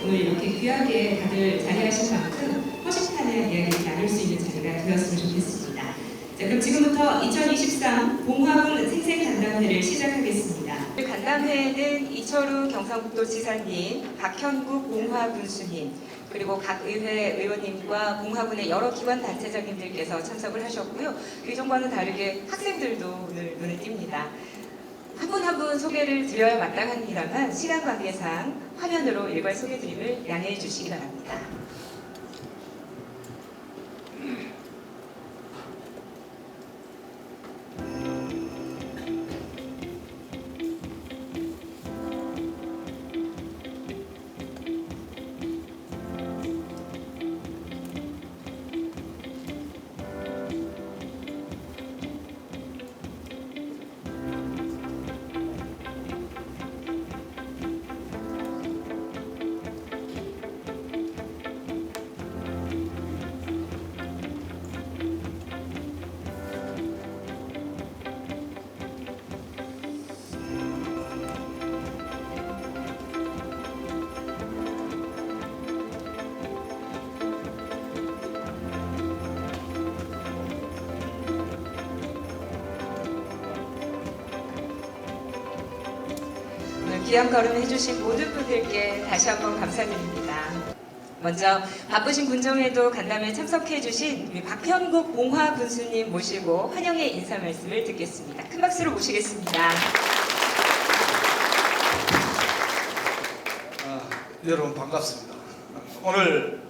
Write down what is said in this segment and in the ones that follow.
오늘 이렇게 귀하게 다들 자리하신 만큼 허심탄회한 이야기를 나눌 수 있는 자리가 되었으면 좋겠습니다. 자, 그럼 지금부터 2023 봉화군 생생간담회를 시작하겠습니다. 간담회에는 이철우 경상북도지사님, 박현국 봉화군수님, 그리고 각 의회 의원님과 봉화군의 여러 기관 단체장님들께서 참석을 하셨고요. 예전과는 다르게 학생들도 오늘 눈에 띕니다. 한 분 한 분 소개를 드려야 마땅합니다만 시간 관계상 화면으로 일괄 소개드림을 양해해 주시기 바랍니다. 귀한 걸음 해주신 모든 분들께 다시 한번 감사드립니다. 먼저 바쁘신 군정에도 간담회에 참석해주신 우리 박현국 봉화군수님 모시고 환영의 인사 말씀을 듣겠습니다. 큰 박수로 모시겠습니다. 여러분 반갑습니다. 오늘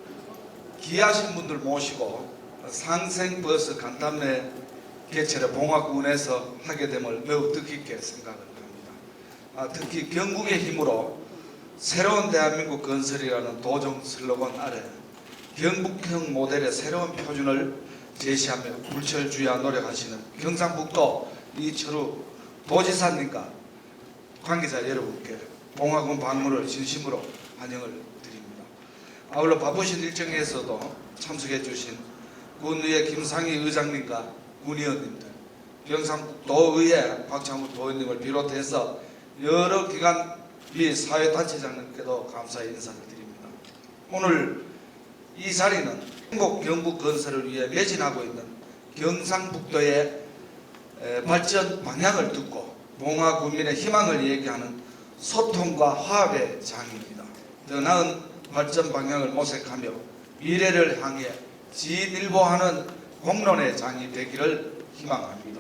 귀하신 분들 모시고 상생버스 간담회 개최를 봉화군에서 하게 됨을 매우 뜻깊게 생각을 합니다. 특히 경국의 힘으로 새로운 대한민국 건설이라는 도정 슬로건 아래 경북형 모델의 새로운 표준을 제시하며 불철주야 노력하시는 경상북도 이철우 도지사님과 관계자 여러분께 봉화군 방문을 진심으로 환영을 드립니다. 아울러 바쁘신 일정에서도 참석해 주신 군의회 김상희 의장님과 군의원님들, 경상북도의회 박창우 도의원님을 비롯해서 여러 기관 및 사회단체장님께도 감사의 인사를 드립니다. 오늘 이 자리는 행복 경북 건설을 위해 매진하고 있는 경상북도의 발전 방향을 듣고 봉화군민의 희망을 얘기하는 소통과 화합의 장입니다. 더 나은 발전 방향을 모색하며 미래를 향해 진일보하는 공론의 장이 되기를 희망합니다.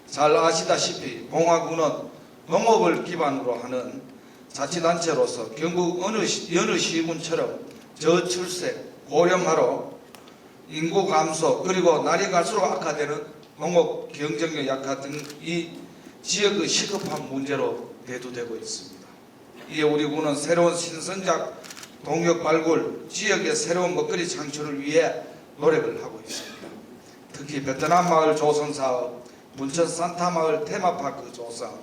잘 아시다시피 봉화군은 농업을 기반으로 하는 자치단체로서 경북 여느 시군처럼 저출생, 고령화로 인구 감소 그리고 날이 갈수록 악화되는 농업 경쟁력 약화 등 이 지역의 시급한 문제로 대두되고 있습니다. 이에 우리 군은 새로운 신선작 동력 발굴, 지역의 새로운 먹거리 창출을 위해 노력을 하고 있습니다. 특히 베트남 마을 조성 사업, 문천 산타 마을 테마파크 조성,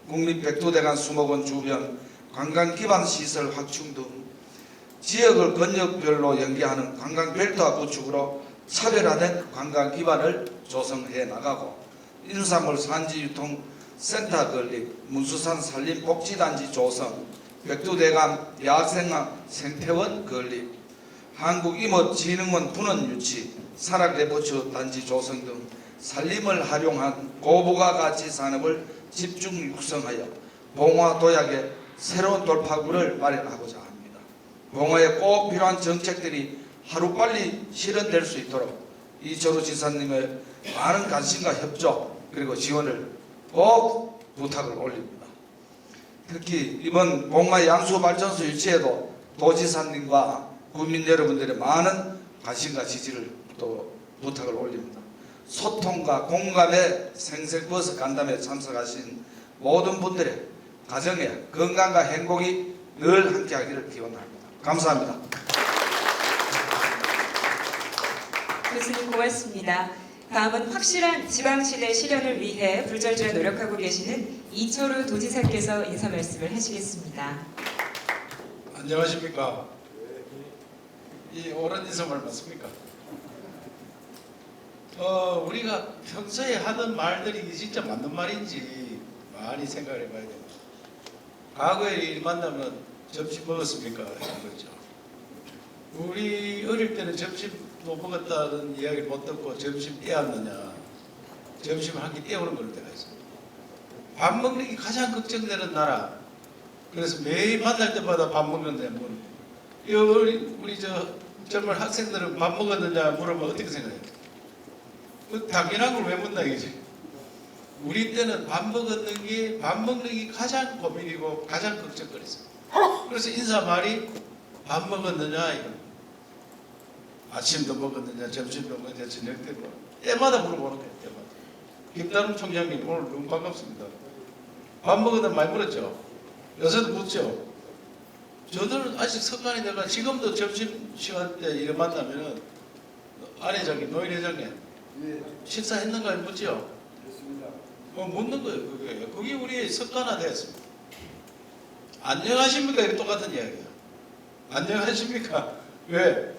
국립 백두대간 수목원 주변 관광 기반 시설 확충 등 지역을 권역별로 연계하는 관광 벨트화 구축으로 차별화된 관광 기반을 조성해 나가고 인삼물 산지 유통 센터 건립, 문수산 산림 복지단지 조성, 백두대간 야생화 생태원 건립, 한국임업진흥원 분원 유치, 산악레포츠 단지 조성 등 산림을 활용한 고부가 가치 산업을 집중 육성하여 봉화 도약의 새로운 돌파구를 마련하고자 합니다. 봉화에 꼭 필요한 정책들이 하루빨리 실현될 수 있도록 이철우 지사님의 많은 관심과 협조 그리고 지원을 꼭 부탁을 올립니다. 특히 이번 봉화 양수발전소 유치에도 도지사님과 국민 여러분들의 많은 관심과 지지를 또 부탁을 올립니다. 소통과 공감의 생생버스 간담회에 참석하신 모든 분들의 가정에 건강과 행복이 늘 함께하기를 기원합니다. 감사합니다. 교수님 고맙습니다. 다음은 확실한 지방시대 실현을 위해 불절주야 노력하고 계시는 이철우 도지사께서 인사 말씀을 하시겠습니다. 안녕하십니까. 이 옳은 인사말 맞습니까? 우리가 평소에 하던 말들이 진짜 맞는 말인지 많이 생각을 해봐야 됩니다. 과거에 일 만나면 점심 먹었습니까? 이런 거죠. 우리 어릴 때는 점심 못 먹었다는 이야기를 못 듣고 점심 떼었느냐, 점심 한 끼 떼오는 걸 때가 있어요. 밥 먹는 게 가장 걱정되는 나라. 그래서 매일 만날 때마다 밥 먹는데 우리 저 젊은 학생들은 밥 먹었느냐 물어보면 어떻게 생각해요? 그 당연한 걸 왜 묻나 이거지. 우리 때는 밥 먹는 게 가장 고민이고 가장 걱정거렸어요. 그래서 인사말이 밥 먹었느냐 이거. 아침도 먹었느냐, 점심도 먹었느냐, 저녁 때 뭐. 때마다 물어보는 거예요, 때마다. 김다름 총장님, 오늘 너무 반갑습니다. 밥 먹었다 많이 물었죠? 요새도 묻죠? 저들은 아직 석간이 내가 지금도 점심시간 때 이래 만나면은 안 회장님, 노인 회장님, 식사했는가 묻죠? 묻는 거예요, 그게 우리 습관화 되었습니다. 안녕하십니까? 이게 똑같은 이야기예요. 안녕하십니까? 왜?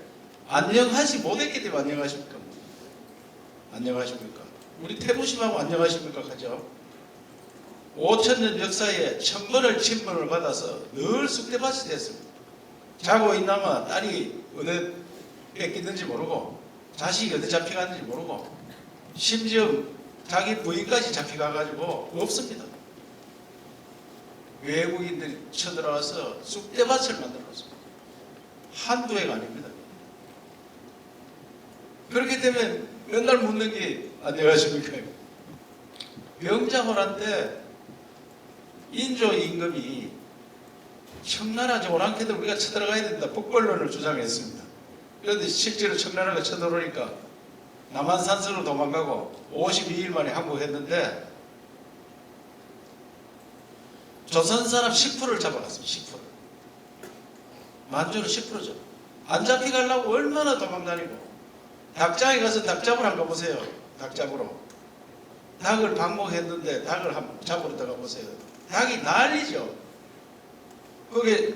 안녕하지 못했기 때문에 안녕하십니까? 안녕하십니까? 우리 태부심하고 안녕하십니까? 하죠. 5,000년 역사에 1,000번을 침범을 받아서 늘 쑥대밭이 됐습니다. 자고 있나마 딸이 어디 뺏기는지 모르고 자식이 어디 잡혀갔는지 모르고 심지어 자기 부인까지 잡혀가가지고 없습니다. 외국인들이 쳐들어와서 쑥대밭을 만들었습니다. 한두 해가 아닙니다. 그렇기 때문에 맨날 묻는 게 안녕하십니까? 병자호란 때 인조 임금이 청나라 오랑캐들 우리가 쳐들어가야 된다 북벌론을 주장했습니다. 그런데 실제로 청나라가 쳐들어오니까 남한산성으로 도망가고 52일 만에 항복했는데 조선 사람 10%를 잡아갔습니다. 10%. 만주는 10%죠. 안 잡혀가려고 얼마나 도망다니고 닭장에 가서 닭 잡으러 한번 가보세요. 닭 잡으러. 닭을 방목했는데 닭을 한번 잡으러 들어가 보세요. 닭이 난리죠. 거기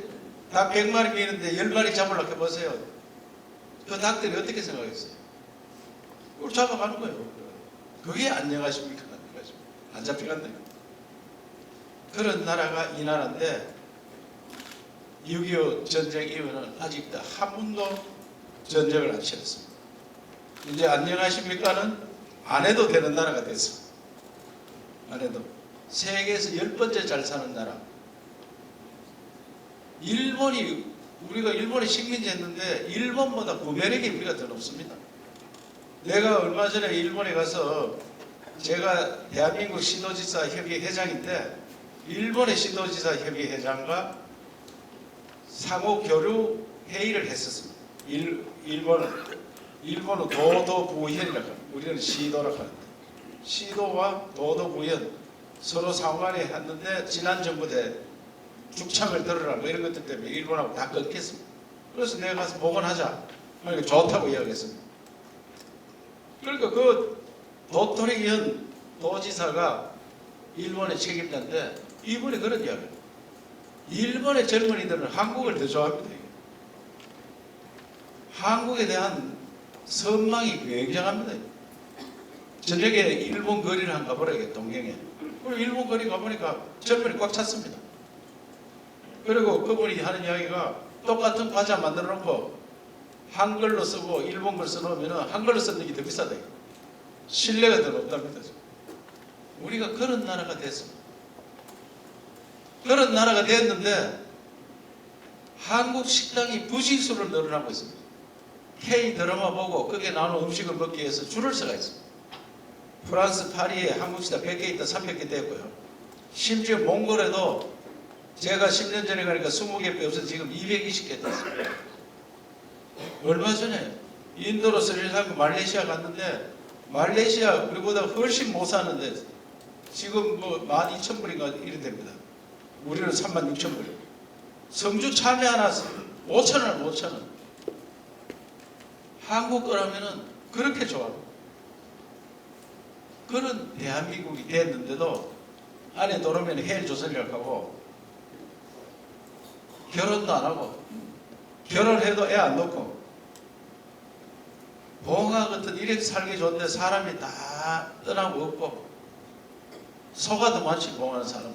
닭 100마리 있는데 10마리 잡으려고 해보세요. 그 닭들이 어떻게 생각했어요? 그걸 잡아가는 거예요. 그게 안녕하십니까? 안 잡혀간다. 그런 나라가 이 나라인데 6.25 전쟁 이후는 아직도 한 번도 전쟁을 안 치렀습니다. 이제 안녕하십니까는 안 해도 되는 나라가 됐습니다. 안 해도. 세계에서 10번째 잘 사는 나라. 우리가 일본에 식민지 했는데 일본보다 구매력이 우리가 더 높습니다. 내가 얼마 전에 일본에 가서 제가 대한민국 시도지사 협의 회장인데 일본의 시도지사 협의 회장과 상호 교류 회의를 했었습니다. 일본은 도도부현이라고 합니다. 우리는 시도라고 합니다. 시도와 도도부현 서로 상호간에 했는데 지난 정부 때 죽창을 들으라 뭐 이런 것들 때문에 일본하고 다 끊겼습니다. 그래서 내가 가서 복원하자. 그러니까 좋다고 이야기했습니다. 그러니까 그 도토리현 도지사가 일본의 책임자인데 이분이 그런 이야기예요. 일본의 젊은이들은 한국을 더 좋아합니다. 한국에 대한 선망이 굉장합니다. 저녁에 일본 거리를 한번 가보라게 동경에. 그리고 일본 거리 가보니까 젊은이 꽉 찼습니다. 그리고 그분이 하는 이야기가 똑같은 과자 만들어 놓고 한글로 쓰고 일본 글 써놓으면 한글로 쓰는 게 더 비싸다. 신뢰가 더 높답니다. 우리가 그런 나라가 됐습니다. 그런 나라가 됐는데 한국 식당이 부실수로 늘어나고 있습니다. K 드라마 보고 거기에 나오는 음식을 먹기 위해서 줄을 서가 있습니다. 프랑스 파리에 한국 식당 100개 있다 300개 됐고요. 심지어 몽골에도 제가 10년 전에 가니까 20개 빼서 지금 220개 됐습니다. 얼마 전에 인도로 스리랑카 말레이시아 갔는데 말레이시아 우리보다 훨씬 못 사는데 지금 뭐 12,000불인가 이래 됩니다. 우리는 36,000불. 성주 참외 하나 5,000원, 5,000원. 한국 거라면은 그렇게 좋아. 그런 대한민국이 됐는데도 안에 들어오면 헬조선이라고 하고 결혼도 안 하고 결혼해도 애 안 놓고 봉화 같은 이렇게 살기 좋은데 사람이 다 떠나고 없고 소가 더 많지 봉하는 사람.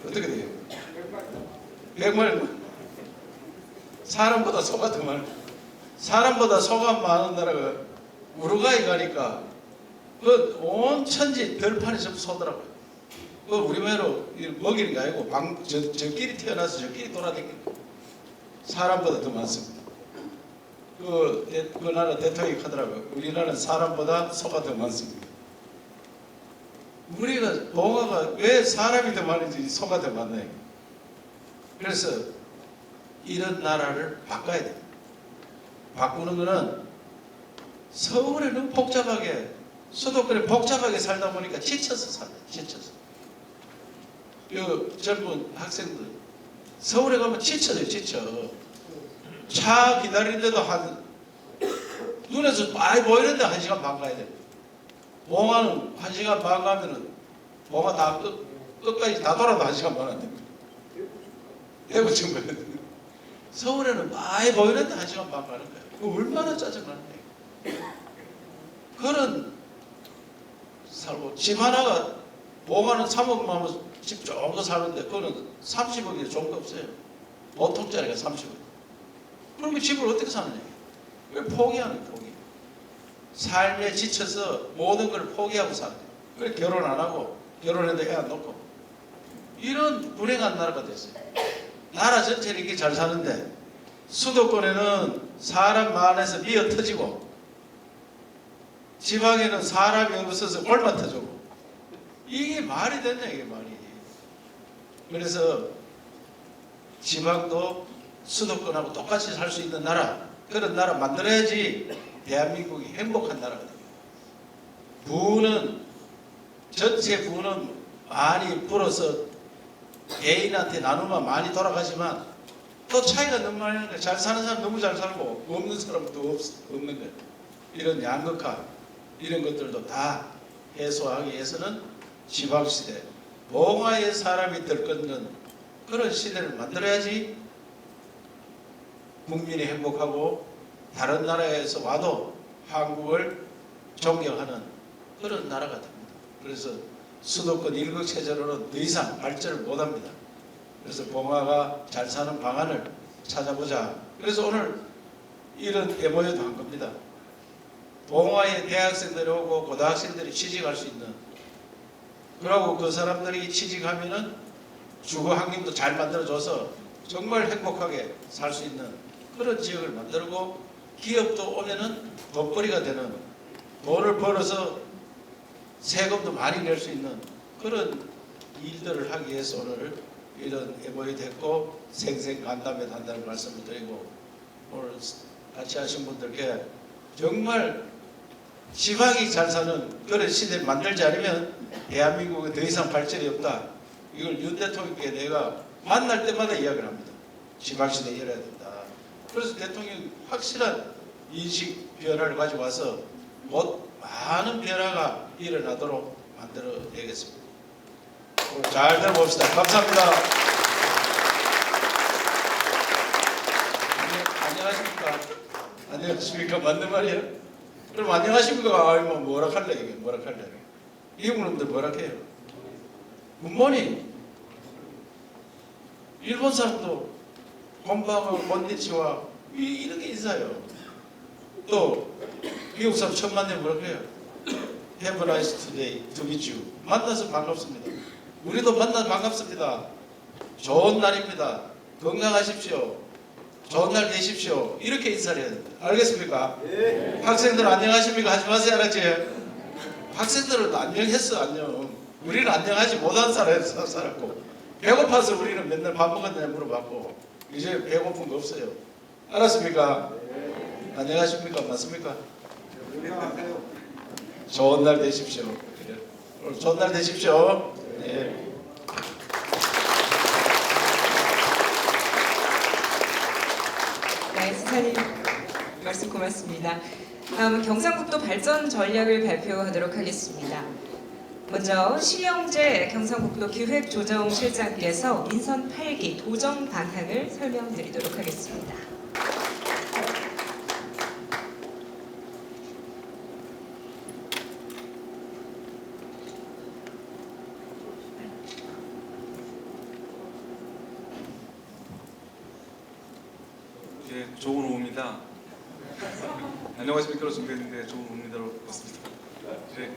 어떻게 돼요? 100만 사람보다 소가 더 많아. 사람보다 소가 많은 나라가 우루과이 가니까 그 온 천지 들판이 전부 소더라고요. 그 우리말로 먹이는 게 아니고 저끼리 태어나서 저끼리 돌아다니는 사람보다 더 많습니다. 그 나라 대통령이 하더라고요. 우리나라는 사람보다 소가 더 많습니다. 우리가 봉화가 왜 사람이 더 많은지 소가 더 많나요? 그래서 이런 나라를 바꿔야 돼요. 바꾸는 거는 서울에 너무 복잡하게 수도권에 복잡하게 살다 보니까 지쳐서 살아요. 지쳐서. 그 젊은 학생들 서울에 가면 지쳐요. 지쳐. 차 기다리는데도 눈에서 많이 보이는데 1시간 반 가야 돼. 봉화는 1시간 반 가면은 봉화 다 끝까지 다 돌아도 1시간 반 안 됩니다. 대구 친구들. 서울에는 많이 보이는데 1시간 반 가는 거예요. 그거 얼마나 짜증나는 거예요. 그런 살고 집 하나가 봉화는 3억만 하면 집 좋은 거 사는데 그거는 30억이 좋은 거 없어요. 보통짜리가 30억. 그러면 집을 어떻게 사느냐? 왜 포기하는 거예요? 포기. 삶에 지쳐서 모든 걸 포기하고 사는 거예요. 그래 결혼 안 하고 결혼해도 애 안 놓고 이런 불행한 나라가 됐어요. 나라 전체를 이렇게 잘 사는데 수도권에는 사람 많아서 미어 터지고 지방에는 사람이 없어서 골만 터지고 이게 말이 됐냐 이게 말이. 그래서 지방도 수도권하고 똑같이 살 수 있는 나라 그런 나라 만들어야지 대한민국이 행복한 나라가 됩니다. 부는 전체 부는 많이 불어서 개인한테 나누면 많이 돌아가지만 또 차이가 너무 많이 나는 거예요. 잘 사는 사람 너무 잘 살고 없는 사람은 또 없는 거예요. 이런 양극화 이런 것들도 다 해소하기 위해서는 지방시대 봉화의 사람이 들끓는 그런 시대를 만들어야지 국민이 행복하고 다른 나라에서 와도 한국을 존경하는 그런 나라가 됩니다. 그래서 수도권 일극체제로는 더 이상 발전을 못합니다. 그래서 봉화가 잘 사는 방안을 찾아보자. 그래서 오늘 이런 MOU도 한 겁니다. 봉화에 대학생들이 오고 고등학생들이 취직할 수 있는 그러고 그 사람들이 취직하면은 주거 환경도 잘 만들어줘서 정말 행복하게 살 수 있는 그런 지역을 만들고 기업도 오면은 돈벌이가 되는 돈을 벌어서 세금도 많이 낼 수 있는 그런 일들을 하기 위해서 오늘 이런 MOU 됐고 생생간담회 한다는 말씀을 드리고 오늘 같이 하신 분들께 정말 지방이 잘 사는 그런 시대를 만들지 않으면 대한민국에 더 이상 발전이 없다. 이걸 윤 대통령께 내가 만날 때마다 이야기를 합니다. 지방시대 열어야 된다. 그래서 대통령이 확실한 인식 변화를 가지고 와서 곧 많은 변화가 일어나도록 만들어내겠습니다. 잘 들어봅시다. 감사합니다. 안녕하십니까? 안녕하십니까? 맞는 말이에요? 그럼 안녕하십니까? 아이 뭐라 할래 이게 뭐라 할래? 이분들 뭐라 해요? 굿모닝. 일본 사람도 곤방어 곤니치와 이렇게 인사해요. 또 미국 사람 처음 만나면 뭐라 해요? Have a nice day to meet you. 만나서 반갑습니다. 우리도 만나서 반갑습니다. 좋은 날입니다. 건강하십시오. 좋은 날 되십시오. 이렇게 인사를 해야 됩니다. 알겠습니까? 네. 학생들 안녕하십니까? 하지 마세요. 알았지? 학생들은 안녕했어. 안녕. 우리는 안녕하지 못한 사람에서 살았고 배고파서 우리는 맨날 밥 먹었느냐 물어봤고 이제 배고픈 거 없어요. 알았습니까? 네. 안녕하십니까? 맞습니까? 네. 좋은 날 되십시오. 오늘 좋은 날 되십시오. 네. 네, 수사님 말씀 고맙습니다. 다음은 경상북도 발전 전략을 발표하도록 하겠습니다. 먼저 신영재 경상북도 기획조정실장께서 인선 8기 도정 방향을 설명드리도록 하겠습니다. 네, 좋은 오후입니다. 안녕하십니까? 준비했는데 좋은 오후입니다로 왔습니다. 네,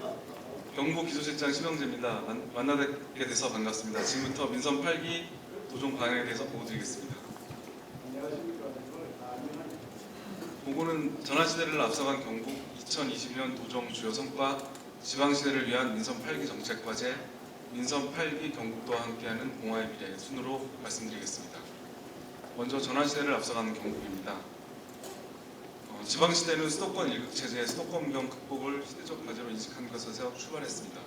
경북 기조실장 심영재입니다. 만나뵙게 돼서 반갑습니다. 지금부터 민선 8기 도정 방향에 대해서 보고드리겠습니다. 보고는 전환시대를 앞서간 경북 2020년 도정 주요 성과, 지방시대를 위한 민선 8기 정책 과제, 민선 8기 경북도와 함께하는 봉화의 미래 순으로 말씀드리겠습니다. 먼저 전환시대를 앞서가는 경북입니다. 지방시대는 수도권 일극체제, 수도권경 극복을 시대적 과제로 인식한 것에서 출발했습니다.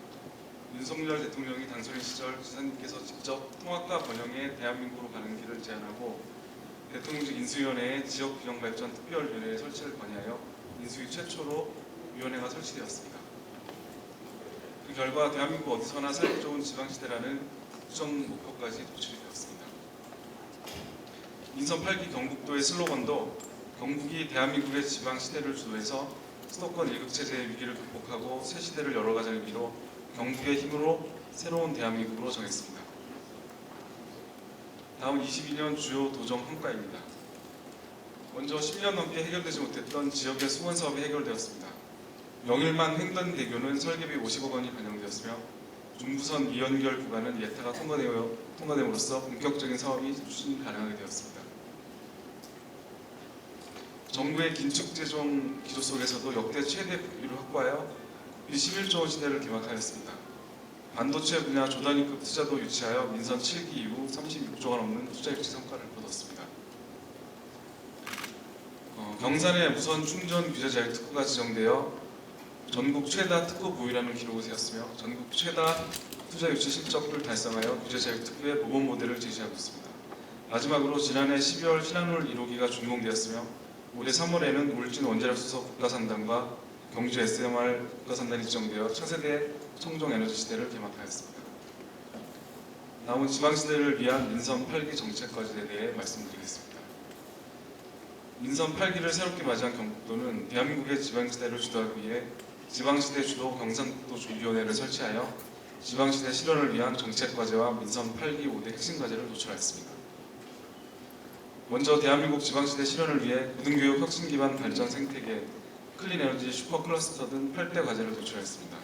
윤석열 대통령이 당선인 시절 지사님께서 직접 통합과 번영의 대한민국으로 가는 길을 제안하고 대통령직 인수위원회에 지역균형발전특별위원회 설치를 건의하여 인수위 최초로 위원회가 설치되었습니다. 그 결과 대한민국 어디서나 살기 좋은 지방시대라는 구정 목표까지 도출이 되었습니다. 민선 8기 경북도의 슬로건도 경북이 대한민국의 지방시대를 주도해서 수도권 일극체제의 위기를 극복하고 새 시대를 열어가자는 의미로 경북의 힘으로 새로운 대한민국으로 정했습니다. 다음 22년 주요 도정 성과입니다. 먼저 10년 넘게 해결되지 못했던 지역의 수건 사업이 해결되었습니다. 영일만 횡단대교는 설계비 50억 원이 반영되었으며 중부선 미연결 구간은 예타가 통과됨으로써 본격적인 사업이 추진 가능하게 되었습니다. 정부의 긴축 재정 기조 속에서도 역대 최대 국비를 확보하여 11조 원 시대를 개막하였습니다. 반도체 분야 조단위급 투자도 유치하여 민선 7기 이후 36조가 넘는 투자 유치 성과를 거뒀습니다. 경산에 무선 충전 규제 자율 특구가 지정되어 전국 최다 특구 보유라는 기록을 세웠으며 전국 최다 투자 유치 실적을 달성하여 규제 자율 특구의 모범 모델을 제시하고 있습니다. 마지막으로 지난해 12월 신한울 1호기가 준공되었으며 올해 3월에는 울진 원자력 수소 국가산단과 경주 SMR 국가산단이 지정되어 차세대 청정에너지 시대를 개막하였습니다. 다음은 지방시대를 위한 민선 8기 정책 과제에 대해 말씀드리겠습니다. 민선 8기를 새롭게 맞이한 경북도는 대한민국의 지방시대를 주도하기 위해 지방시대 주도 경상북도 조기위원회를 설치하여 지방시대 실현을 위한 정책 과제와 민선 8기 5대 핵심 과제를 도출하였습니다. 먼저 대한민국 지방시대 실현을 위해 고등교육 혁신 기반 발전 생태계, 클린에너지 슈퍼클러스터 등 8대 과제를 도출하였습니다.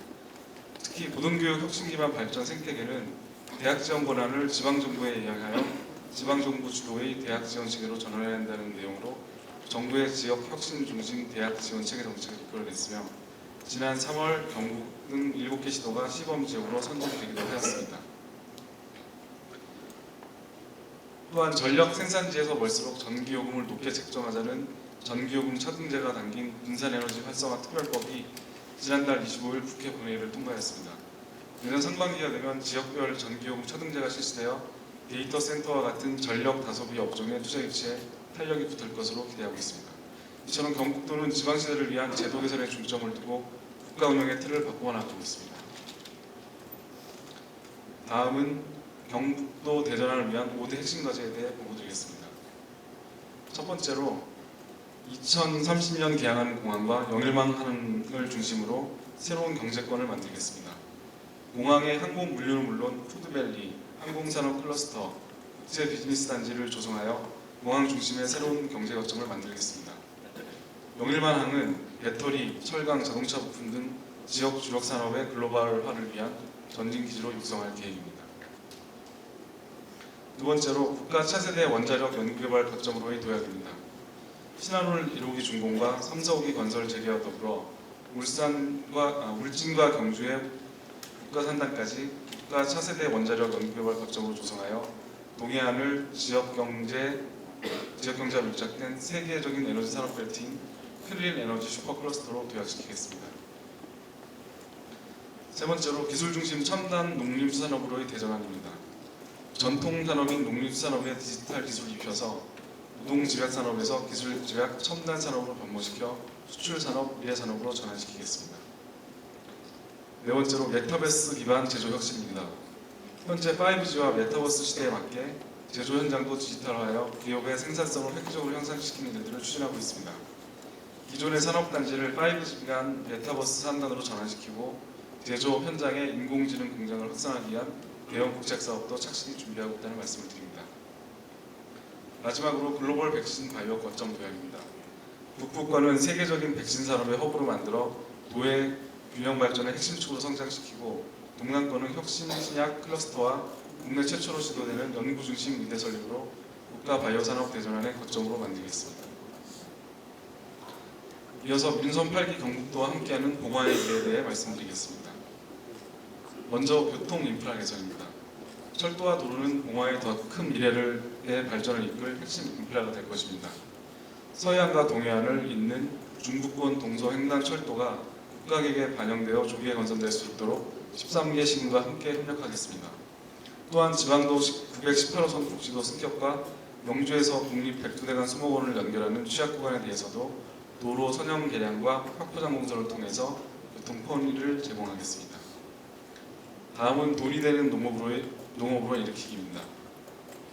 특히 고등교육 혁신 기반 발전 생태계는 대학 지원 권한을 지방정부에 이양하여 지방정부 주도의 대학 지원 체계로 전환해야 한다는 내용으로 정부의 지역 혁신 중심 대학 지원 체계 정책을 이끌어냈으며 지난 3월 경북 등 7개 시도가 시범 지역으로 선정되기도 하였습니다. 또한 전력 생산지에서 멀수록 전기요금을 높게 책정하자는 전기요금 차등제가 담긴 분산에너지 활성화 특별법이 지난달 25일 국회 본회의를 통과했습니다. 내년 상반기가 되면 지역별 전기요금 차등제가 실시되어 데이터 센터와 같은 전력 다소비 업종의 투자 유치에 탄력이 붙을 것으로 기대하고 있습니다. 이처럼 경북도는 지방시대를 위한 제도 개선에 중점을 두고 국가 운영의 틀을 바꾸어 나가고 있습니다. 다음은 경북도 대전환을 위한 5대 핵심 과제에 대해 보고드리겠습니다. 첫 번째로 2030년 개항하는 공항과 영일망항을 중심으로 새로운 경제권을 만들겠습니다. 공항의 항공 물류는 물론 푸드밸리, 항공산업 클러스터, 국제 비즈니스 단지를 조성하여 공항 중심의 새로운 경제 거점을 만들겠습니다. 영일망항은 배터리, 철강, 자동차 부품 등 지역 주력 산업의 글로벌화를 위한 전진 기지로 육성할 계획입니다. 두 번째로 국가 차세대 원자력 연구개발 거점으로의 도약입니다. 신한울 1호기 준공과 3, 4호기 건설 재개와 더불어 울진과 경주의 국가산단까지 국가 차세대 원자력 연구개발 거점으로 조성하여 동해안을 지역경제와 밀착된 세계적인 에너지 산업 벨트인 클린 에너지 슈퍼클러스터로 도약시키겠습니다. 세 번째로 기술 중심 첨단 농림수산업으로의 대전환입니다. 전통 산업인 농림수산업에 디지털 기술을 입혀서 노동집약산업에서 기술집약 첨단 산업으로 변모시켜 수출산업, 미래산업으로 전환시키겠습니다. 네 번째로 메타버스 기반 제조 혁신입니다. 현재 5G와 메타버스 시대에 맞게 제조 현장도 디지털화하여 기업의 생산성을 획기적으로 향상시키는 일들을 추진하고 있습니다. 기존의 산업단지를 5G 기반 메타버스 산단으로 전환시키고 제조 현장에 인공지능 공장을 확산하기 위한 대형 국책 사업도 착실히 준비하고 있다는 말씀을 드립니다. 마지막으로 글로벌 백신 바이오 거점 도약입니다. 북부권은 세계적인 백신 산업의 허브로 만들어 도의 균형 발전의 핵심축으로 성장시키고, 동남권은 혁신 신약 클러스터와 국내 최초로 시도되는 연구 중심 의대 설립으로 국가 바이오 산업 대전환의 거점으로 만들겠습니다. 이어서 민선 8기 경북도와 함께하는 봉화의 미래에 대해 말씀드리겠습니다. 먼저 교통 인프라 개선입니다. 철도와 도로는 봉화의 더 큰 미래의 발전을 이끌 핵심 인프라가 될 것입니다. 서해안과 동해안을 잇는 중부권 동서 횡단 철도가 국가계획에 반영되어 조기에 건설될 수 있도록 13개 시군과 함께 협력하겠습니다. 또한 지방도 918호선 국지도 승격과 영주에서 국립 백두대간 수목원을 연결하는 취약 구간에 대해서도 도로 선형 개량과 확포장 공사를 통해서 교통 편의를 제공하겠습니다. 다음은 돈이 되는 농업으로 일으키기입니다.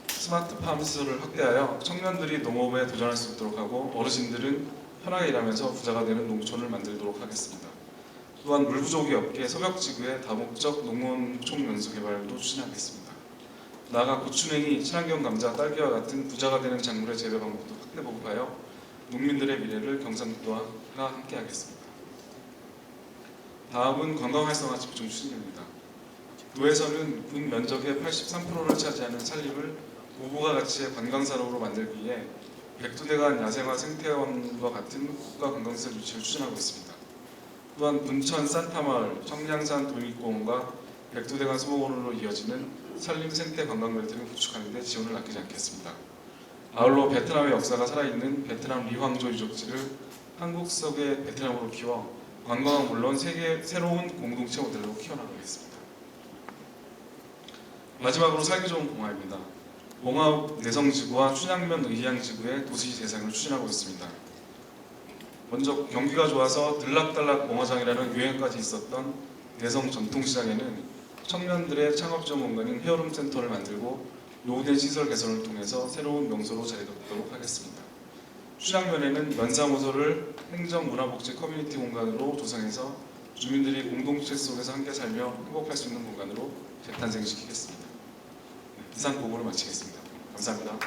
스마트팜 시설을 확대하여 청년들이 농업에 도전할 수 있도록 하고, 어르신들은 편하게 일하면서 부자가 되는 농촌을 만들도록 하겠습니다. 또한 물 부족이 없게 서벽지구의 다목적 농원 총연수 개발도 추진하겠습니다. 나아가 고추냉이, 친환경 감자, 딸기와 같은 부자가 되는 작물의 재배 방법도 확대 보급하여 농민들의 미래를 경상북도와 함께하겠습니다. 다음은 관광 활성화 집중 추진입니다. 도에서는 군 면적의 83%를 차지하는 산림을 고부가 가치의 관광산업으로 만들기 위해 백두대간 야생화 생태원과 같은 국가 관광시설 유치를 추진하고 있습니다. 또한 분천 산타마을, 청량산 도립공원과 백두대간 수목원으로 이어지는 산림 생태 관광 벨트를 구축하는 데 지원을 아끼지 않겠습니다. 아울러 베트남의 역사가 살아있는 베트남 리황조 유적지를 한국 속의 베트남으로 키워 관광은 물론 세계 새로운 공동체 모델로 키워나가겠습니다. 마지막으로 살기 좋은 봉화입니다. 봉화 내성지구와 춘향면 의향지구의 도시 재생을 추진하고 있습니다. 먼저 경기가 좋아서 들락달락 봉화장이라는 유행까지 있었던 내성 전통시장에는 청년들의 창업적 공간인 헤어룸 센터를 만들고 노후된 시설 개선을 통해서 새로운 명소로 자리잡도록 하겠습니다. 춘향면에는 면사무소를 행정문화복지 커뮤니티 공간으로 조성해서 주민들이 공동체 속에서 함께 살며 행복할 수 있는 공간으로 재탄생시키겠습니다. 이상 보고를 마치겠습니다. 감사합니다.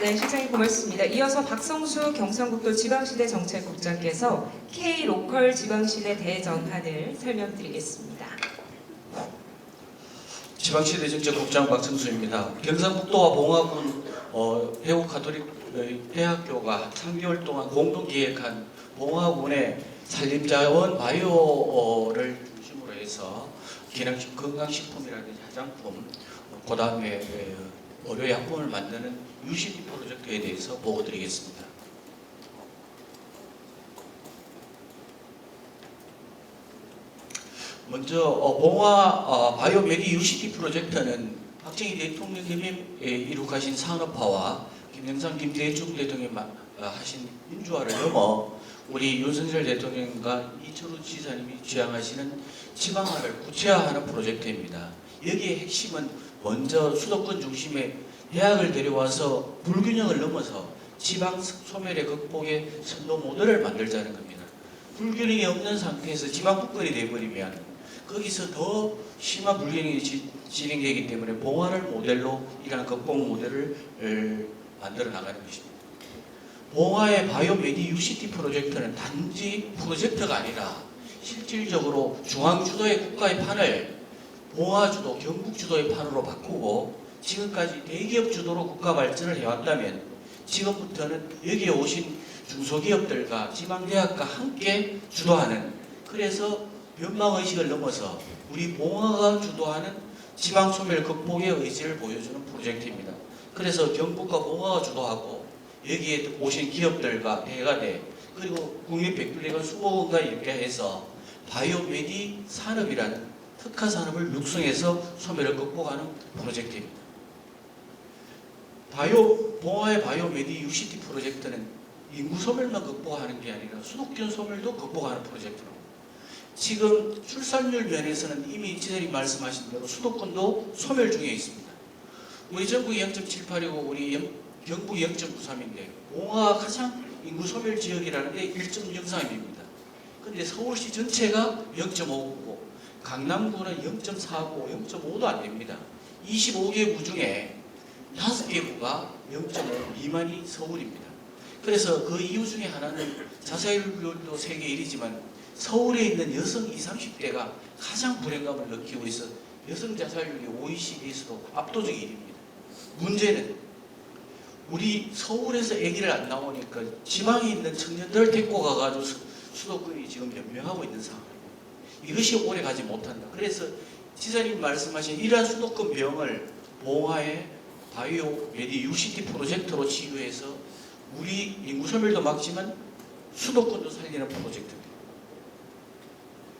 네, 실장님 고맙습니다. 이어서 박성수 경상북도 지방시대 정책국장께서 K-로컬 지방시대 대전환을 설명드리겠습니다. 지방시대 정책국장 박성수입니다. 경상북도와 봉화군 해국 대학교가 3개월 동안 공동 기획한 봉화군의 산림자원 바이오를 중심으로 해서 기능식 건강식품이라든지 화장품, 그 다음에 의료약품을 만드는 UCD 프로젝트에 대해서 보고드리겠습니다. 먼저 봉화 바이오메디 UCD 프로젝트는 박정희 대통령님이 이룩하신 산업화와 김영삼, 김대중 대통령이 하신 민주화를 넘어 우리 윤석열 대통령과 이철우 지사님이 지향하시는 지방화를 구체화하는 프로젝트입니다. 여기에 핵심은 먼저 수도권 중심의 대학을 데려와서 불균형을 넘어서 지방 소멸의 극복의 선도 모델을 만들자는 겁니다. 불균형이 없는 상태에서 지방 국권이 되어버리면 거기서 더 심한 불균형이 진행되기 때문에 봉화를 모델로 이러한 극복 모델을 만들어 나가는 것입니다. 봉화의 바이오메디 UCT 프로젝트는 단지 프로젝트가 아니라 실질적으로 중앙 주도의 국가의 판을 봉화 주도, 경북 주도의 판으로 바꾸고 지금까지 대기업 주도로 국가 발전을 해왔다면 지금부터는 여기에 오신 중소기업들과 지방대학과 함께 주도하는, 그래서 변방의식을 넘어서 우리 봉화가 주도하는 지방소멸 극복의 의지를 보여주는 프로젝트입니다. 그래서 경북과 봉화가 주도하고 여기에 오신 기업들과 대가대 그리고 국립백두대간 수목원과 이렇게 해서 바이오메디 산업이라는 특화 산업을 육성해서 소멸을 극복하는 프로젝트입니다. 봉화의 바이오메디 UCT 프로젝트는 인구 소멸만 극복하는 게 아니라 수도권 소멸도 극복하는 프로젝트로, 지금 출산율 면에서는 이미 지사님 말씀하신 대로 수도권도 소멸 중에 있습니다. 우리 전국이 0.78이고 우리 경북이 0.93인데 봉화가 가장 인구 소멸 지역이라는 게 1.03입니다. 근데 서울시 전체가 0.59고 강남구는 0.49, 0.5도 안 됩니다. 25개구 중에 5개구가 0.5 미만이 서울입니다. 그래서 그 이유 중에 하나는 자살률도 세계 1위지만 서울에 있는 여성 20, 30대가 가장 불행감을 느끼고 있어 여성 자살률이 OECD에서도 압도적 1위입니다. 문제는 우리 서울에서 아기를 안 나오니까 지방에 있는 청년들을 데리고 가가지고 수도권이 지금 연명하고 있는 상황입니다. 이것이 오래 가지 못한다. 그래서 지사님 말씀하신 이러한 수도권 병을 봉화의 바이오 메디 UCT 프로젝트로 치료해서 우리 인구 소멸도 막지만 수도권도 살리는 프로젝트입니다.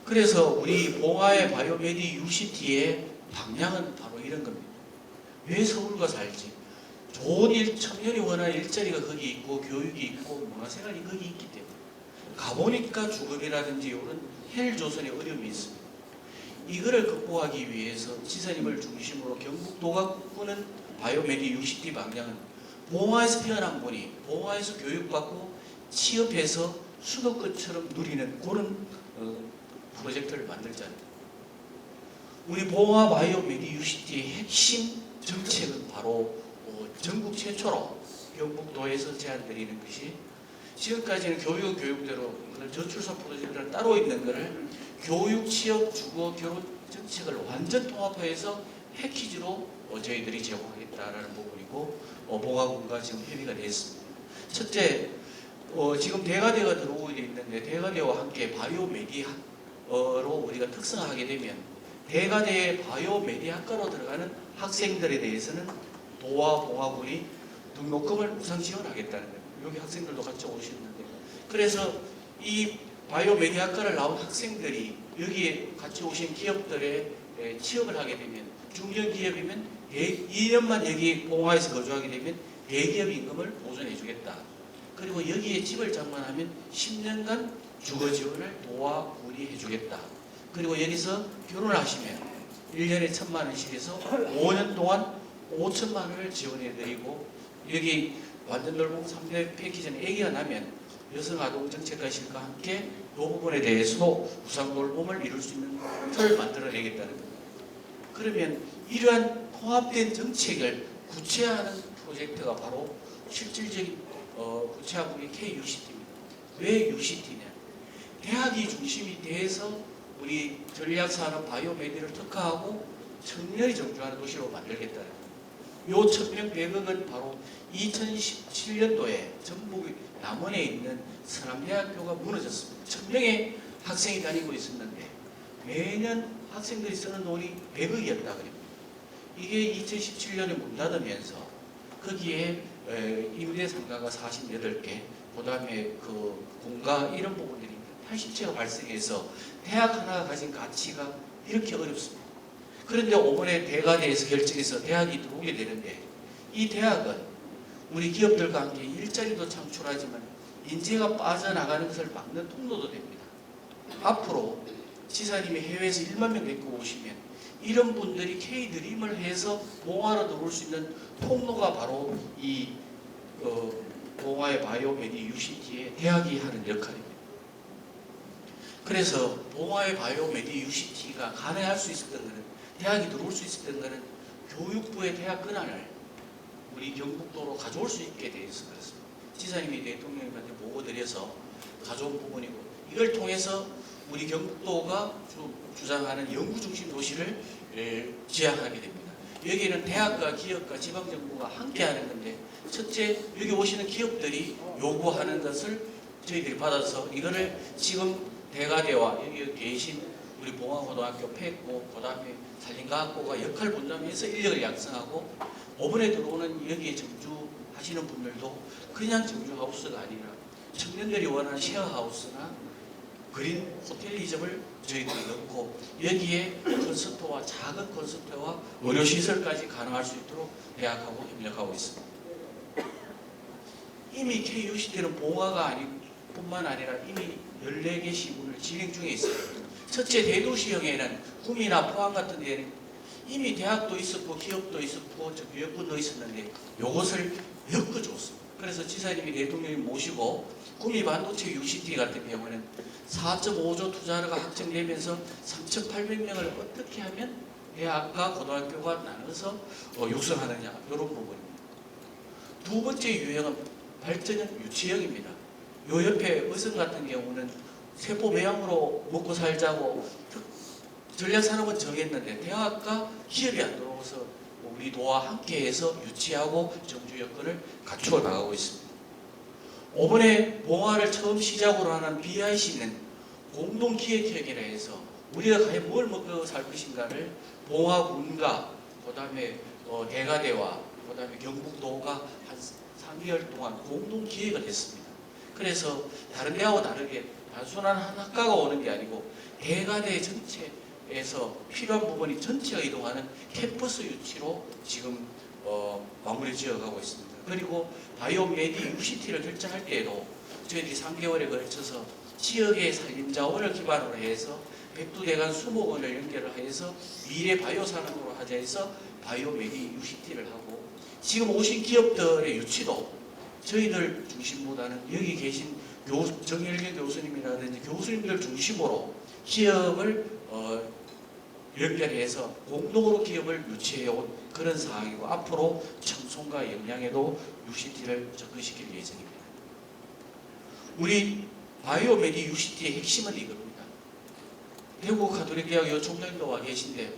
그래서 우리 봉화의 바이오 메디 UCT의 방향은 바로 이런 겁니다. 왜 서울과 살지? 좋은 청년이 원하는 일자리가 거기 있고 교육이 있고 문화생활이 거기 있기 때문에 가보니까 주거비라든지 이런 헬조선의 어려움이 있습니다. 이거를 극복하기 위해서 지사님을 중심으로 경북도가 꿈꾸는 바이오메디 UCT 방향은 봉화에서 태어난 분이 봉화에서 교육받고 취업해서 수도권처럼 누리는 그런 프로젝트를 만들자는 우리 봉화 바이오메디 UCT의 핵심 정책은 바로 전국 최초로 경북도에서 제안드리는 것이 지금까지는 교육대로 저출산 프로젝트를 따로 있는 것을 교육, 취업, 주거, 결혼 정책을 완전 통합해서 패키지로 저희들이 제공하겠다라는 부분이고 봉화군과 지금 협의가 됐습니다. 첫째, 지금 대가대가 들어오고 있는데 대가대와 함께 바이오메디어로 우리가 특성화하게 되면 대가대의 바이오메디학과로 들어가는 학생들에 대해서는 도와 봉화군이 등록금을 우선 지원하겠다는 겁니다. 여기 학생들도 같이 오시는데 그래서 이 바이오메디학과를 나온 학생들이 여기에 같이 오신 기업들에 취업을 하게 되면 중견기업이면 2년만 여기 봉화에서 거주하게 되면 대기업 임금을 보존해 주겠다. 그리고 여기에 집을 장만하면 10년간 주거 지원을 도와 군이 해주겠다. 그리고 여기서 결혼을 하시면 1년에 1,000만 원씩에서 5년 동안 5천만 원을 지원해드리고 여기 완전 돌봄 3대 패키지는 아기가 나면 여성아동정책과실과 함께 이 부분에 대해서도 우상돌봄을 이룰 수 있는 틀을 만들어내겠다는 겁니다. 그러면 이러한 통합된 정책을 구체화하는 프로젝트가 바로 실질적인 구체화국의 KUCT입니다. 왜 UCT냐? 대학이 중심이 돼서 우리 전략산업 바이오메디를 특화하고 청년이 정주하는 도시로 만들겠다는 겁니다. 요 1,000명 100억은 바로 2017년도에 전북 남원에 있는 서남대학교가 무너졌습니다. 1,000명의 학생이 다니고 있었는데 매년 학생들이 쓰는 돈이 100억이었다 그럽니다. 이게 2017년에 문 닫으면서 거기에 임대 상가가 48개, 그 다음에 그 공가 이런 부분들이 80채가 발생해서 대학 하나가 가진 가치가 이렇게 어렵습니다. 그런데 이번에 대가대에서 결정해서 대학이 들어오게 되는데 이 대학은 우리 기업들과 함께 일자리도 창출하지만 인재가 빠져나가는 것을 막는 통로도 됩니다. 앞으로 지사님이 해외에서 1만 명 데리고 오시면 이런 분들이 K드림을 해서 봉화로 들어올 수 있는 통로가 바로 이 봉화의 바이오메디 UCT의 대학이 하는 역할입니다. 그래서 봉화의 바이오메디 UCT가 가능할 수 있었던 것은 대학이 들어올 수 있었던 것은 교육부의 대학 권한을 우리 경북도로 가져올 수 있게 되어서 그렇습니다. 지사님이 대통령님한테 보고드려서 가져온 부분이고 이걸 통해서 우리 경북도가 주장하는 연구중심 도시를 지향하게 됩니다. 여기는 대학과 기업과 지방정부가 함께하는 건데 첫째 여기 오시는 기업들이 요구하는 것을 저희들이 받아서 이거를 지금 대가대와 여기 계신 우리 봉화고등학교 폐고 그다음에 산림과학고가 역할 분담해서 인력을 양성하고 이번에 들어오는 여기에 정주하시는 분들도 그냥 정주하우스가 아니라 청년들이 원하는 쉐어하우스나 그린 호텔리즘을 저희들이 넣고 여기에 콘서트와 작은 콘서트와 의료시설까지 가능할 수 있도록 대학하고 협력하고 있습니다. 이미 KUCT는 봉화가 뿐만 아니라 이미 14개 시군을 진행 중에 있습니다. 첫째 대도시형에는 구미나 포항 같은 데는 이미 대학도 있었고 기업도 있었고 교육군도 있었는데 이것을 엮어줬습니다. 그래서 지사님이 대통령님 모시고 구미 반도체 UCT 같은 경우는 4.5조 투자가 확정되면서 3,800명을 어떻게 하면 대학과 고등학교가 나눠서 육성하느냐 이런 부분입니다. 두 번째 유형은 발전형 유치형입니다. 요 옆에 의성 같은 경우는 세포 배양으로 먹고 살자고 전략산업은 정했는데 대학과 기업이 안 들어와서 우리 도와 함께해서 유치하고 정주 여건을 갖추어 나가고 있습니다. 이번에 봉화를 처음 시작으로 하는 BIC는 공동기획형이라 해서 우리가 과연 뭘 먹고 살 것인가를 봉화군과 그다음에 대가대와 그다음에 경북도가 한 3개월 동안 공동기획을 했습니다. 그래서 다른 데하고 다르게 단순한 한 학과가 오는 게 아니고 대가대 전체에서 필요한 부분이 전체가 이동하는 캠퍼스 유치로 지금 마무리 지어가고 있습니다. 그리고 바이오메디 UCT를 결정할 때에도 저희들이 3개월에 걸쳐서 지역의 산림자원을 기반으로 해서 백두대간 수목원을 연결을 해서 미래 바이오 산업으로 하자 해서 바이오메디 UCT를 하고 지금 오신 기업들의 유치도 저희들 중심보다는 여기 계신 정일경 교수님이라든지 교수님들 중심으로 기업을 연결해서 공동으로 기업을 유치해온 그런 상황이고 앞으로 청송과 영양에도 UCT를 접근시킬 예정입니다. 우리 바이오메디 UCT의 핵심은 이겁니다. 대구 가톨릭대학 요 총장님도 와 계신데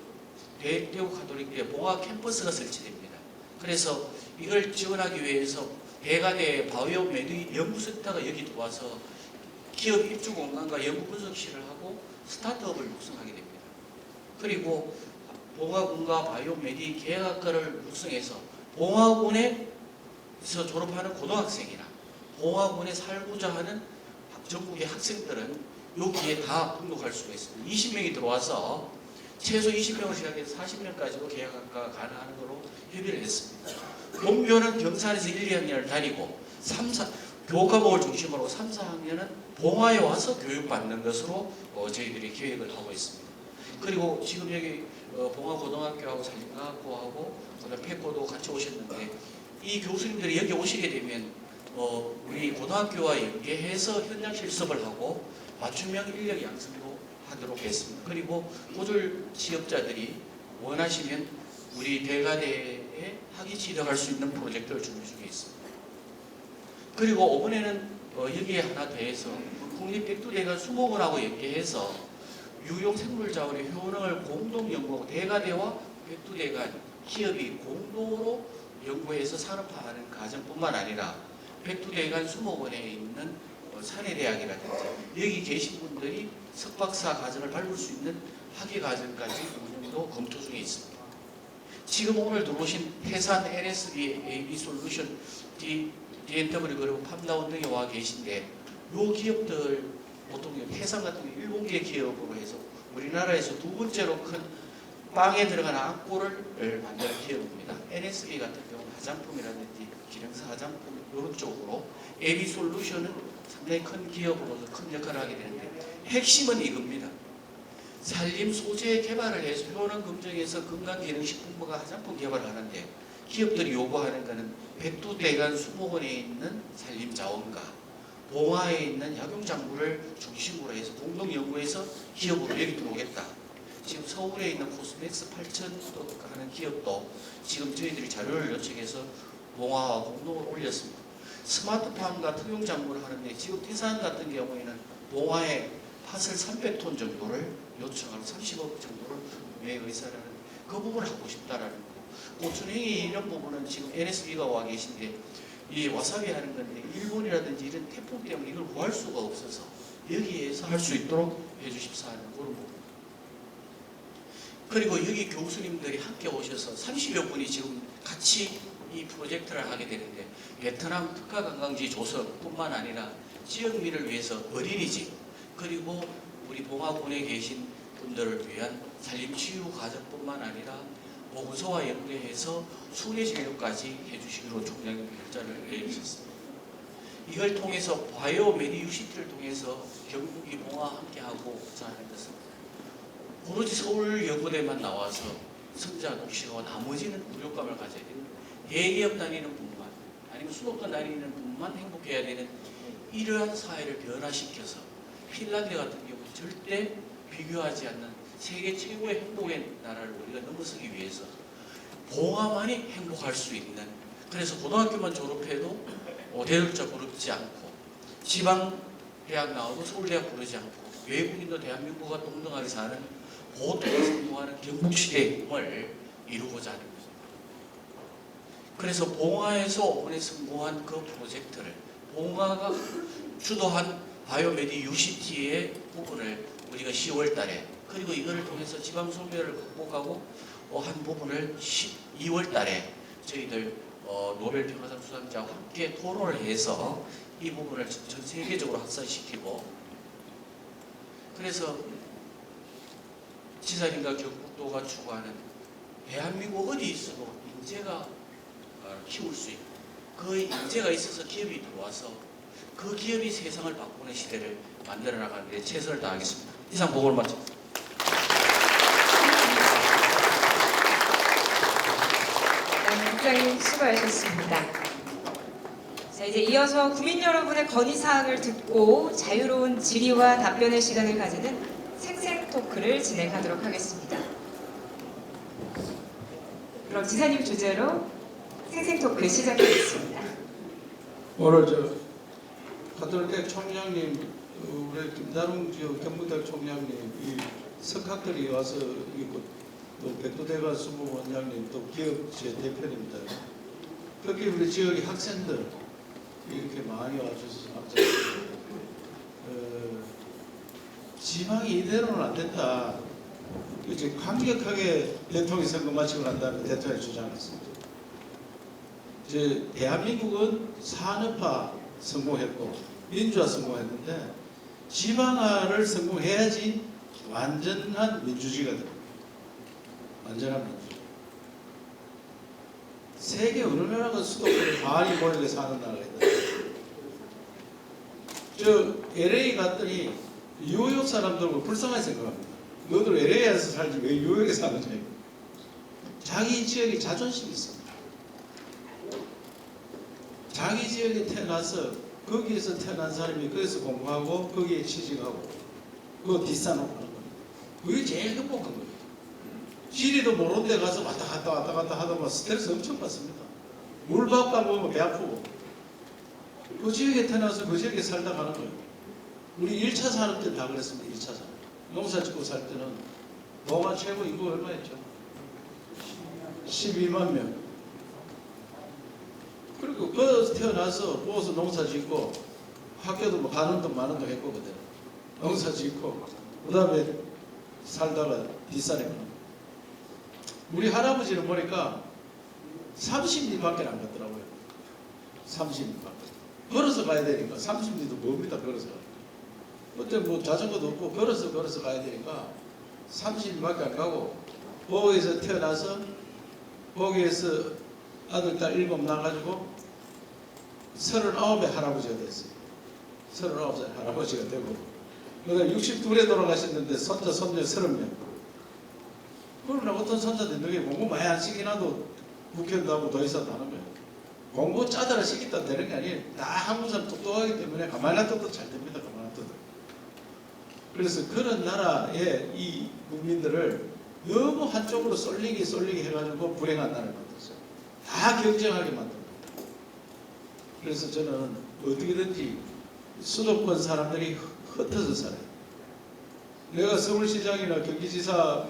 대구 가톨릭대 봉화 캠퍼스가 설치됩니다. 그래서 이걸 지원하기 위해서 대가대 바이오메디 연구센터가 여기 들어와서 기업 입주 공간과 연구 분석실을 하고 스타트업을 육성하게 됩니다. 그리고 봉화군과 바이오메디 계획학과를 육성해서 봉화군에서 졸업하는 고등학생이나 봉화군에 살고자 하는 전국의 학생들은 여기에 다 등록할 수가 있습니다. 20명이 들어와서 최소 20명을 시작해서 40명까지도 계획학과가 가능한 것으로 협의를 했습니다. 본교는 경산에서 1, 2학년을 다니고 교과목을 중심으로 3, 4학년은 봉화에 와서 교육받는 것으로 저희들이 계획을 하고 있습니다. 그리고 지금 여기 봉화고등학교하고 산림과학고하고 그다음 폐코도 같이 오셨는데 이 교수님들이 여기 오시게 되면 우리 고등학교와 연계해서 현장 실습을 하고 맞춤형 인력 양성도 하도록 했습니다. 그리고 고졸 취업자들이 원하시면 우리 대가대에 학위 취득할 수 있는 프로젝트를 준비 중에 있습니다. 그리고 이번에는 여기에 하나 더해서 국립백두대간 수목원하고 연계해서 유용생물자원의 효능을 공동연구하고 대가대와 백두대간 기업이 공동으로 연구해서 산업화하는 과정뿐만 아니라 백두대간 수목원에 있는 사내대학이라든지 여기 계신 분들이 석박사 과정을 밟을 수 있는 학위 과정까지 운영도 검토 중에 있습니다. 지금 오늘 들어오신 태산, NSB, AB 솔루션, DNW 그리고 팜다운 등에 와 계신데 요 기업들 보통 태산 같은 게 일본계 기업으로 해서 우리나라에서 두 번째로 큰 빵에 들어가는 악보를 만드는 기업입니다. NSB 같은 경우 화장품이라든지 기능사 화장품 이런 쪽으로 AB 솔루션은 상당히 큰 기업으로서 큰 역할을 하게 되는데 핵심은 이겁니다. 산림 소재 개발을 해서 효능 검증해서 건강기능식품과 화장품 개발을 하는데 기업들이 요구하는 것은 백두대간 수목원에 있는 산림자원과 봉화에 있는 약용작물을 중심으로 해서 공동연구해서 기업으로 여기 들어오겠다. 지금 서울에 있는 코스맥스 8,000도 하는 기업도 지금 저희들이 자료를 요청해서 봉화와 공동으로 올렸습니다. 스마트팜과 특용작물을 하는데 지금 태산 같은 경우에는 봉화에 팥을 300톤 정도를 요청하고 30억 정도를 구매 의사라는 그 부분을 하고 싶다라는 거. 고춘행이 이런 부분은 지금 NSB가 와 계신데 이 와사비 하는 건데 일본이라든지 이런 태풍 때문에 이걸 구할 수가 없어서 여기에서 할 수 있도록 해주십사 하는 그런 부분. 그리고 여기 교수님들이 함께 오셔서 30여 분이 지금 같이 이 프로젝트를 하게 되는데 베트남 특화관광지 조성뿐만 아니라 지역민을 위해서 어린이집 그리고 우리 봉화군에 계신 분들을 위한 산림치유 과정뿐만 아니라 보건소와 연계해서 순회진료까지 해주시기로 총장님 결정을 내리셨습니다. 이걸 통해서 바이오메디 UCT를 통해서 경북이 봉화와 함께하고 하는 것은 오로지 서울연구대만 나와서 성장 독식하고 나머지는 무력감을 가져야 되는 대기업 다니는 분만 아니면 수도권 다니는 분만 행복해야 되는 이러한 사회를 변화시켜서 핀란드 같은 경우 절대 비교하지 않는 세계 최고의 행복의 나라를 우리가 넘어서기 위해서 봉화만이 행복할 수 있는, 그래서 고등학교만 졸업해도 대학자 부르지 않고 지방 대학 나와도 서울대학 부르지 않고 외국인도 대한민국과 동등하게 사는 보통이 성공하는 경북시대의 꿈을 이루고자 하는 거죠. 그래서 봉화에서 오픈에 성공한 그 프로젝트를 봉화가 주도한 바이오메디 UCT의 부분을 우리가 10월 달에, 그리고 이거를 통해서 지방 소멸을 극복하고 한 부분을 12월 달에 저희들 노벨 평화상 수상자와 함께 토론을 해서 이 부분을 전 세계적으로 확산시키고, 그래서 지사님과 경북도가 추구하는 대한민국 어디 있어도 인재가 키울 수 있고 그 인재가 있어서 기업이 들어와서 그 기업이 세상을 바꾸는 시대를 만들어 나가는 데 최선을 다하겠습니다. 이상 보고를 마칩니다. 네, 국장님 수고하셨습니다. 자, 이제 이어서 국민 여러분의 건의사항을 듣고 자유로운 질의와 답변의 시간을 가지는 생생 토크를 진행하도록 하겠습니다. 그럼 지사님 주제로 생생 토크 시작하겠습니다. 오늘 가톨대 총장님, 우리 김다롱 경북대 총장님, 이 석학들이 와서 있고, 또 백두대가 수무 원장님, 또 기업체 대표님들, 특히 우리 지역의 학생들 이렇게 많이 와주셔서 감사합니다. 지방이 이대로는 안 된다. 이제 강력하게 대통령 선거 마치고 난 다음에 대통령이 주장했습니다. 이제 대한민국은 산업화 성공했고 민주화 성공했는데 지방화를 성공해야지 완전한 민주주의가 됩니다. 완전한 민주주의. 세계 어느 나라가 수도권에 많이 모이게 사는 나라가 있다. 저 LA 갔더니 뉴욕 사람들하고 불쌍하게 생각합니다. 너들 LA에서 살지 왜 뉴욕에 사느냐. 자기 지역에 자존심이 있습니다. 자기 지역에 태어나서 거기에서 태어난 사람이 거기서 공부하고 거기에 취직하고 그거 뒷산업 하는 겁니다. 그게 제일 행복한 거예요. 지리도 모르는 데 가서 왔다 갔다 하다 보면 스트레스 엄청 받습니다. 물밥값 먹으면 배 아프고 그 지역에 태어나서 그 지역에 살다 가는 거예요. 우리 1차 산업 때는 다 그랬습니다. 1차 산업. 농사 짓고 살 때는 동아 최고 인구가 얼마였죠? 12만 명. 그리고 그 태어나서 거기서 농사 짓고 학교도 뭐 가는 돈 많은 돈 했고 그때 농사 짓고 그 다음에 살다가 뒷산에 가는 거예요. 우리 할아버지는 보니까 30리밖에 안 갔더라고요. 30리밖에. 걸어서 가야 되니까 30리도 뭡니다. 걸어서 가야 그때 뭐 자전거도 없고 걸어서 가야 되니까 30리밖에 안 가고 거기에서 태어나서 거기에서 아들 딸 7 낳아가지고 39에 할아버지가 됐어요. 39살 할아버지가 되고 그다음에 62에 돌아가셨는데 손자 손녀 30명. 그러나 어떤 손자들 너희 공부 많이 안 시키나도 국회의원도 하고 도의사도 하는 거예요. 공부 짜다라 시켰다 되는 게 아니에요. 다 한국 사람 똑똑하기 때문에 가만히 놔둬도 잘 됩니다. 가만히 놔둬도. 그래서 그런 나라의 이 국민들을 너무 한쪽으로 쏠리게 해가지고 불행한 나라를 만들었어요. 다 경쟁하게 만듭니다. 그래서 저는 어떻게든지 수도권 사람들이 흩어져 살아요. 내가 서울시장이나 경기지사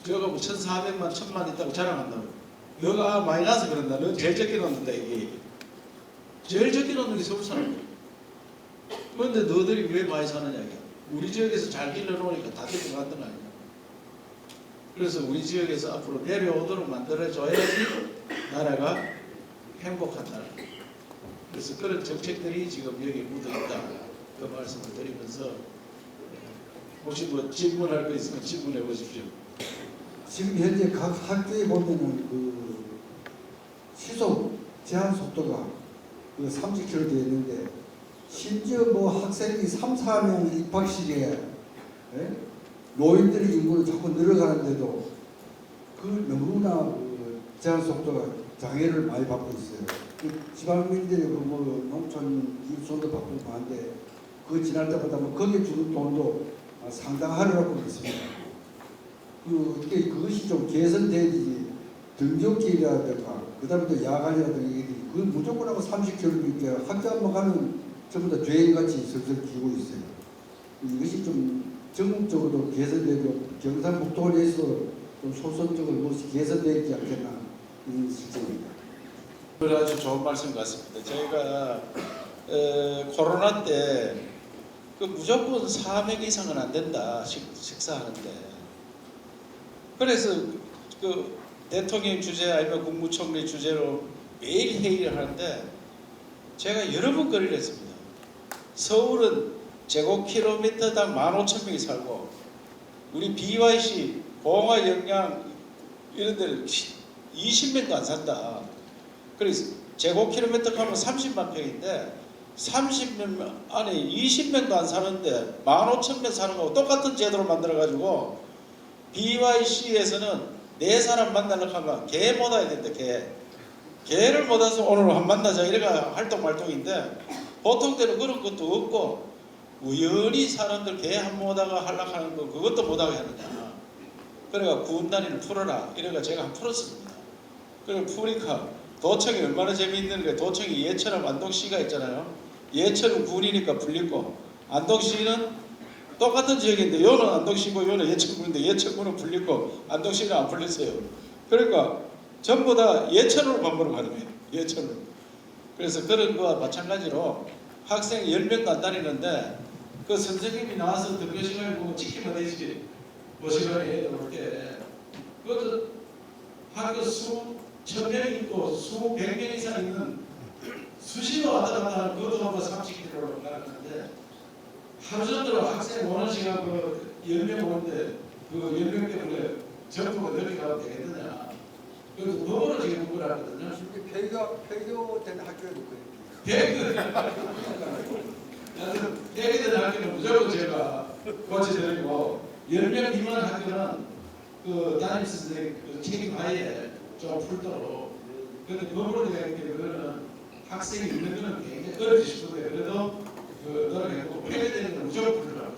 저가 뭐 1,400만, 1,000만 있다고 자랑한다고. 너가 많이 나서 그런다. 너 제일 적게 넣는다 이게. 제일 적게 넣는 게 서울 사람들. 그런데 너들이 왜 많이 사느냐 이게. 우리 지역에서 잘 길러놓으니까 다 데리고 갔던 거 아니냐. 그래서 우리 지역에서 앞으로 내려오도록 만들어줘야지 나라가 행복한 나라. 그래서 그런 정책들이 지금 여기 묻어있다. 그 말씀을 드리면서 혹시 뭐 질문할 거 있으면 질문해 보십시오. 지금 현재 각 학교에 보면은 그 시속 제한 속도가 30km 되어 있는데 심지어 뭐 학생이 3, 4명 입학시기에 노인들의 인구는 자꾸 늘어가는데도 그 너무나 그 제한 속도가 장애를 많이 받고 있어요. 그 지방민들이 뭐 농촌 유소도 바쁘고 한데 그 지날 때마다 뭐 거기에 주는 돈도 상당하리라고 믿습니다. 어떻게 그것이 좀 개선되지 등굣길이라든가 그다음에 또 야간이라든가 그 무조건 하고 30km 학교 한번 가면 전부 다 죄인같이 슬슬 기고 있어요. 이것이 좀 전국적으로 개선되고 경상북도 내에서 좀 소선적으로 무엇이 개선되지 않겠나 이런 실정입니다. 아주 좋은 말씀 같습니다. 저희가 코로나 때 그 무조건 4명 이상은 안 된다 식사하는데 그래서 그 대통령 주재 아니면 국무총리 주재로 매일 회의를 하는데 제가 여러 번 거리를 했습니다. 서울은 제곱킬로미터당 15,000명이 살고 우리 BYC, 봉화, 영양 이런 데는 20명도 안 산다. 그래서 제곱킬로미터 가면 30만 평인데 30명 안에 20명도 안 사는데 15,000명 사는 거하고 똑같은 제도를 만들어가지고 BYC에서는 4사람 만나려고 하면 개 못 와야 된다. 개를 못 와서 오늘 한 만나자 이래가 활동인데 보통 때는 그런 것도 없고 우연히 사람들 개 한 번 오다가 하려고 하는 거 그것도 못하게 하느냐. 그래가 구운다리를 풀어라 이래가 제가 한 풀었습니다. 그래 푸니까 도청이 얼마나 재미있는 게 도청이 예천하고 안동시가 있잖아요. 예천은 군이니까 불리고 안동시는 똑같은 지역인데 요는 안동시고 요는 예천군인데 예천군은 불리고 안동시는 안 불렸어요. 그러니까 전부 다 예천으로 반복을 가는 거예요. 예천으로. 그래서 그런 거와 마찬가지로 학생 10명도 안 다니는데 그 선생님이 나와서 등교 시간에 보고 지키면 되지. 그 시간에 올 때 그것도 학교 수 1000명 있고 수 100명 이상 있는 수시로 왔다 갔다 하는 그것도 한번 30km로 가는데 하루 종일 학생 오는 시간 그 10명 오는데 그 10명 때문에 전부가 늦게 가면 되겠느냐. 그래서 법으로 지금 그걸 하거든요. 폐교된 학교에도 그래요. 폐교된 학교는 무조건 제가 고쳐드리고 10명 미만 학교는 그 담임 선생님 그 책임하에 좀 풀도록. 그런데 법으로 되어 있기 그거는 학생이 있는 거는 굉장히 어렵지 싶은데 그래도 그 노력했고 폐교되는 건 무조건 풀더라고요.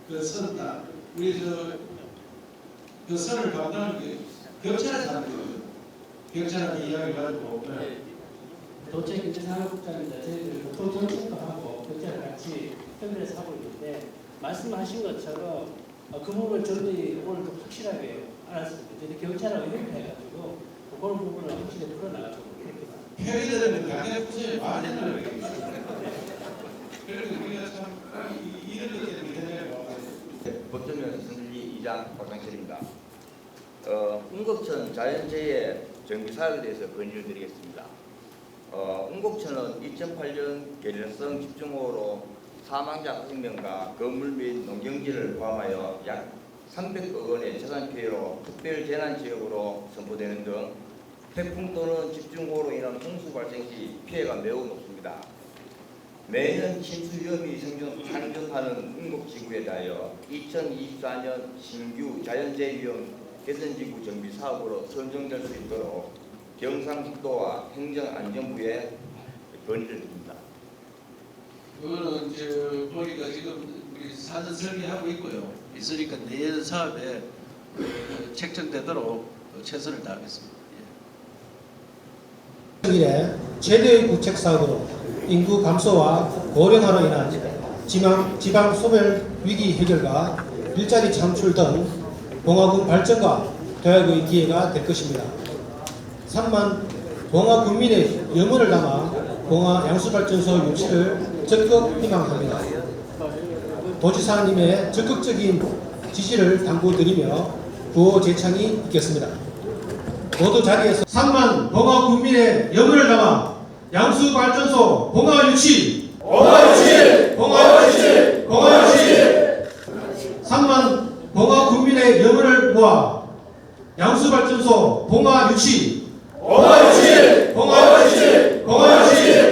그 선다. 우리 그 선을 감당하는 게 경찰에서 하는 거예요. 경찰한테 이야기 가지고 도청경제산업국장입니다. 저희들 도청도 하고 경찰 같이 협력해서 하고 있는데 말씀하신 것처럼 그 부분을 저희들이 오늘 좀 확실하게 알았습니다. 저희 경찰하고 협력해가지고 그런 부분을 확실히 풀어나가고 폐기되는 강력 부서에 많이 된다는 얘기죠. 그래서 우리가 참 이런 것 때문에 굉장히 와가지고 법조면 선리 2장 박강철입니다. 운곡천 자연재해 정비사업에 대해서 건의를 드리겠습니다. 운곡천은 2008년 계련성 집중호우로 사망자 5명과 건물 및 농경지를 포함하여 약 300억 원의 재산 피해로 특별재난지역으로 선포되는 등 태풍 또는 집중호우로 인한 홍수 발생 시 피해가 매우 높습니다. 매년 침수 위험이 상존하는 운곡지구에 대하여 2024년 신규 자연재해 위험 개선지구 정비 사업으로 선정될 수 있도록 경상북도와 행정안전부에 건의를 드립니다. 그거는 보니까 지금 우리 사전 설계하고 있으니까 내년 사업에 책정되도록 최선을 다하겠습니다. 이래 최대의 국책 사업으로 인구 감소와 고령화로 인한 지방 소멸 위기 해결과 일자리 창출 등 봉화군 발전과 도약의 기회가 될 것입니다. 3만 봉화 군민의 염원을 담아 봉화 양수발전소 유치를 적극 희망합니다. 도지사님의 적극적인 지시를 당부드리며 구호 제창이 있겠습니다. 모두 자리에서 3만 봉화 군민의 염원을 담아 양수발전소 봉화 유치! 봉화 유치! 봉화 유치! 봉화 유치! 3만 봉화 군민의 염원을 모아 양수발전소 봉화 유치! 봉화 유치! 봉화 유치! 봉화 유치!